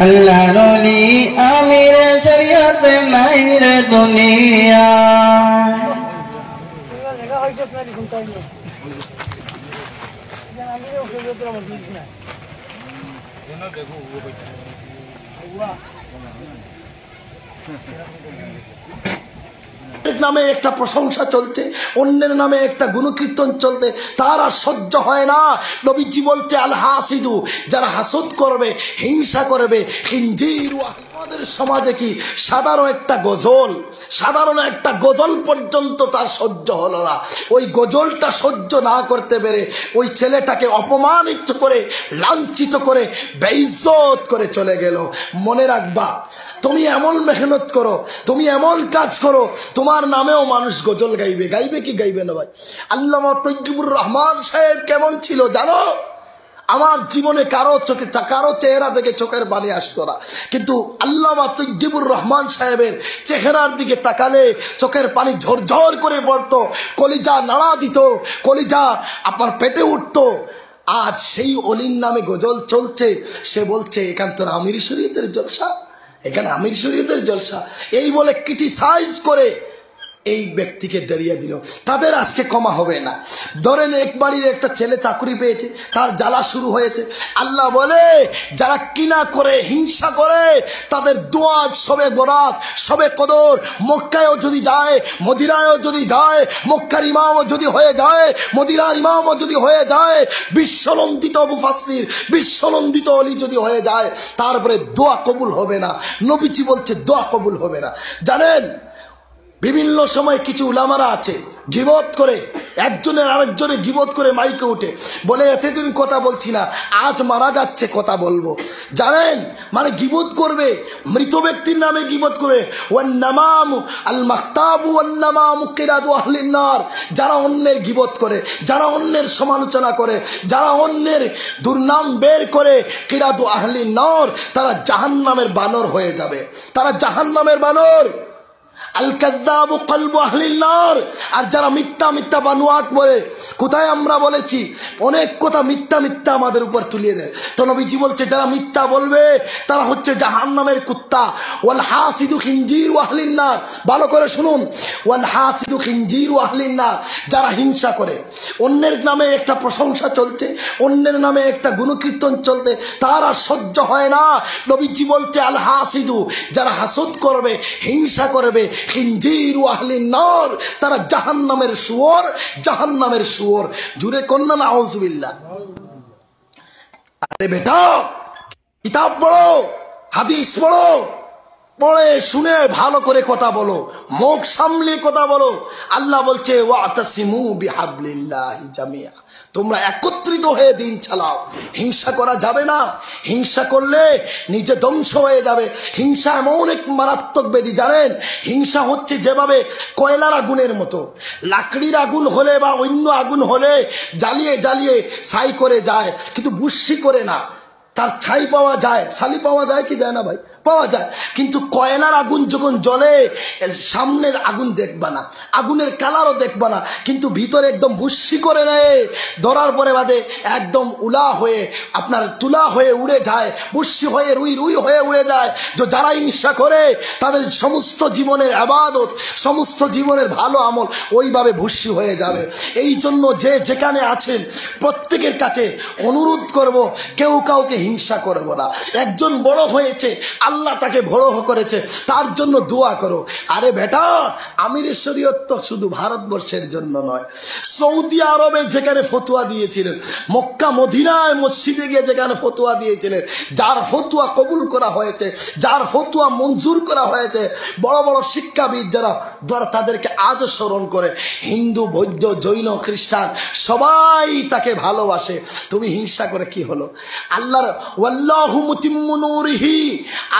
আল্লাহর ওলি আমির শরিয়ত নাই রে দুনিয়া। নামে একটা প্রশংসা চলছে, অন্যের নামে একটা গুণকীর্তন চলতে তার আর সহ্য হয় না। নবীজি বলতে আল হাসিদু, যারা হাসদ করবে, হিংসা করবে, খিনজিরু। আমাদের সমাজে কি সাধারণ একটা গজল পর্যন্ত তার সহ্য হলো না। ওই গজলটা সহ্য না করতে পেরে ওই ছেলেটাকে অপমানিত করে, লাঞ্ছিত করে, বেইজ্জত করে চলে গেল। মনে রাখবা, তুমি এমন মেহনত করো, তুমি এমন কাজ করো, তোমার নামেও মানুষ গজল গাইবে। গাইবে কি গাইবে না ভাই? আল্লামা তৈয়বুর রহমান সাহেব কেমন ছিল জানো? আমার জীবনে কারো চেহারা দেখে চোখের পানি আসতো না, কিন্তু আল্লামা তৈয়বুর রহমান সাহেবের চেহারার দিকে তাকালে চোখের পানি ঝরঝর করে পড়তো, কলিজা নাড়া দিত, কলিজা আপনার পেটে উঠতো। আজ সেই অলির নামে গজল চলছে, সে বলছে এখান তো আমির শরীয়তের জলসা, এখানে আমির শরীয়তের জলসা, এই বলে ক্রিটিসাইজ করে এই ব্যক্তিকে দাঁড়িয়ে দিল। তাদের আজকে ক্ষমা হবে না। ধরেন এক বাড়ির একটা ছেলে চাকরি পেয়েছে, তার জ্বালা শুরু হয়েছে। আল্লাহ বলে যারা কিনা করে, হিংসা করে, তাদের দোয়া সবে বরাত, সবে কদর, মক্কায়ও যদি যায়, মদিনায়ও যদি যায়, মক্কার ইমামও যদি হয়ে যায়, মদিনার ইমামও যদি হয়ে যায়, বিশ্বনন্দিত মুফাসসির, বিশ্বনন্দিত অলি যদি হয়ে যায়, তারপরে দোয়া কবুল হবে না। নবীজি বলছে দোয়া কবুল হবে না। জানেন, বিভিন্ন সময় কিছু উলামারা আছে গিবত করে, একজনের আরেকজনের গিবত করে মাইকে উঠে বলে এতদিন কথা বলছি না, আজ মারা যাচ্ছে কথা বলবো। জানেন, মানে গিবত করবে, মৃত ব্যক্তির নামে গিবত করে। ওয়ান নামাম আল মাখতাবু ওয়ান নামাম কিরাদু আহলিন নার। যারা অন্যের গিবত করে, যারা অন্যের সমালোচনা করে, যারা অন্যের দুর্নাম বের করে, কিরাদু আহলিন নার, তারা জাহান্নামের বানর হয়ে যাবে, তারা জাহান্নামের বানর। আল কাযযাবু কলবু আহলিন নার। আর যারা মিথ্যা মিথ্যা বানোয়াট বলে, কোথায় আমরা বলেছি অনেক কথা মিথ্যা মিথ্যা আমাদের উপর তুলিয়ে দেয়। তো নবীজি বলছে যারা মিথ্যা বলবে তারা হচ্ছে জাহান্নামের কুত্তা। ওয়াল হাসিদু খিনজিরু আহলিন নার। ভালো করে শুনুন, ওয়াল হাসিদু খিনজিরু আহলিন নার। যারা হিংসা করে, অন্যের নামে একটা প্রশংসা চলছে, অন্যের নামে একটা গুণকীর্তন চলতে তার আর সহ্য হয় না। নবীজি বলছে আল হাসিদু, যারা হাসদ করবে, হিংসা করবে, খিনজিরু আহলিন নার, তারা জাহান্নামের শুয়োর, জাহান্নামের শুয়োর। জুরে কন্যা নাউজুবিল্লাহ। আরে বেটা, কিতাব পড়ো, হাদিস পড়ো, পড়ে শুনে ভালো করে কথা বলো, মুখ সামলে কথা বলো। আল্লাহ বলছে ওয়াতাসিমু বিহাবলিল্লাহি জামিয়া, তোমরা একত্রিত হয়ে দিন চালাও। হিংসা করা যাবে না, হিংসা করলে নিজে ধ্বংস হয়ে যাবে। হিংসা এমন এক মারাত্মক ব্যাধি, জানেন? হিংসা হচ্ছে যেভাবে কয়লার আগুনের মতো, লাকড়ির আগুন হলে বা অন্য আগুন হলে জ্বালিয়ে জ্বালিয়ে ছাই করে যায়, কিন্তু বুশি করে না। তার ছাই পাওয়া যায়, শালি পাওয়া যায় কি যায় না ভাই? পাওয়া যায়। কিন্তু কয়লার আগুন যখন জ্বলে, সামনের আগুন দেখবা না, আগুনের কালারও দেখবা না, কিন্তু ভিতরে একদম বুশি করে নেয়। ধরার পরে বাদে একদম উলা হয়ে, আপনার তুলা হয়ে উড়ে যায়, বুশি হয়ে রুই রুই হয়ে উড়ে যায়। যে যারা হিংসা করে তাদের সমস্ত জীবনের ইবাদত, সমস্ত জীবনের ভালো আমল ওইভাবে ভুসি হয়ে যাবে। এই জন্য যে যেখানে আছেন প্রত্যেকের কাছে অনুরোধ করব, কেউ কাউকে হিংসা করব না। একজন বড় হয়েছে, আল্লাহ তাকে বড় করেছে, তার জন্য দোয়া করো। আরে বেটা, আমিরের শরীয়ত তো শুধু ভারতবর্ষের জন্য নয়, সৌদি আরবে যেখানে ফতোয়া দিয়েছিলেন, মক্কা মদিনায় মসজিদে গিয়ে যেখানে ফতোয়া দিয়েছিলেন, যার ফতোয়া কবুল করা হয়েছে, যার ফতোয়া মঞ্জুর করা হয়েছে, বড় বড় শিক্ষাবিদ যারা তাদেরকে আজও স্মরণ করে। হিন্দু, বৌদ্ধ, জৈন, খ্রিস্টান সবাই তাকে ভালোবাসে। তুমি হিংসা করে কি হলো? আল্লাহর ওয়াল্লাহু মুতিম্মু নূরিহি,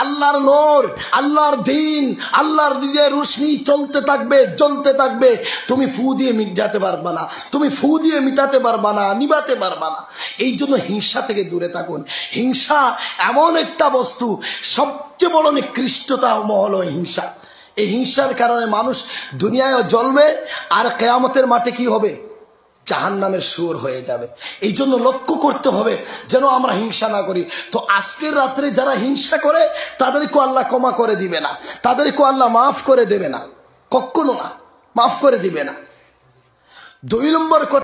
আল্লাহর নূর, আল্লাহর দ্বীন, আল্লাহর দিনের রোশনি চলতে থাকবে, জ্বলতে থাকবে। তুমি ফু দিয়ে মিটাতে পারবা না, তুমি ফু দিয়ে মিটাতে পারবা না, নিভাতে পারবা না। এই জন্য হিংসা থেকে দূরে থাকুন। হিংসা এমন একটা বস্তু, সবচেয়ে বড় নিকৃষ্টতম হলো হিংসা। এই হিংসার কারণে মানুষ দুনিয়ায় জ্বলবে, আর কিয়ামতের মাঠে কি হবে? জাহান্নামের সুর হয়ে যাবে। এই জন্য লক্ষ্য করতে হবে যেন আমরা হিংসা না করি। তো আজকের রাত্রে যারা হিংসা করে তাদেরকে আল্লাহ ক্ষমা করে দিবে না, তাদেরকে আল্লাহ মাফ করে দেবে না, কখনো না, মাফ করে দিবে না। 2 নম্বর কথা